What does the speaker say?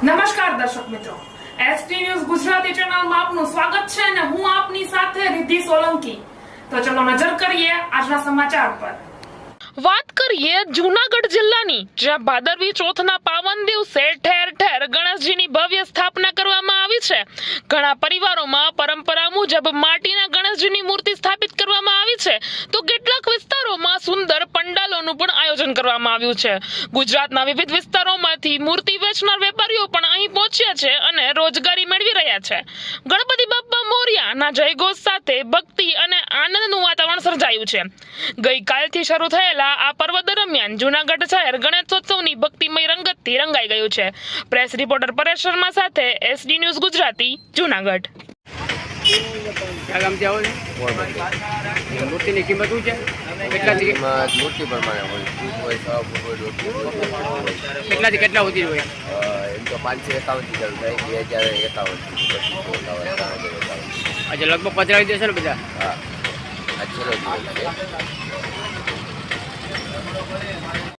નમસ્કાર દર્શક મિત્રો, એસટી ન્યૂઝ ગુજરાતી ચેનલમાં આપનું સ્વાગત છે અને હું આપની સાથે રિદ્ધિ સોલંકી। તો ચલો નજર કરીએ આજના સમાચાર પર। વાત કરીએ જૂનાગઢ જિલ્લાની, જ્યાં ભાદરવી ચોથના પાવન દિવસે ઠેર ઠેર ગણેશજીની ભવ્ય સ્થાપના કરવામાં આવી છે। ઘણા પરિવારોમાં પરંપરા મુજબ માટીના ગણેશજીની મૂર્તિ સ્થાપિત કરવામાં આવી છે, તો કેટલાક વિસ્તારોમાં સુંદર પંડાલોનું પણ આયોજન કરવામાં આવ્યું છે। ગુજરાતના વિવિધ વિસ્તારોમાંથી મૂર્તિ વેચનાર વેપારીઓ પણ અહીં પહોંચ્યા છે અને રોજગારી મેળવી રહ્યા છે। ગણપતિ બાપ્પા મોરિયાના જયઘોષ સાથે ભક્તિ અને આનંદનું વાતાવરણ સર્જાયું છે। ગઈકાલથી શરૂ થયેલા આ પર્વ દરમિયાન જૂનાગઢ શહેર ગણેશોત્સવની ભક્તિમય રંગતથી રંગાઈ ગયું છે। પ્રેસ રિપોર્ટર પરેશ શર્મા સાથે એસડી ન્યૂઝ ગુજરાતી, જૂનાગઢ। મૂર્તિની કિંમત શું છે? મૂર્તિ પ્રમાણે હોય, કેટલાથી કેટલા સુધી હોય? એમ તો 551 થી ચાલુ થાય, 2051 આજે લગભગ પધરાવી દેશે ને બધા? હા, આ છેલ્લો દિવસ છે।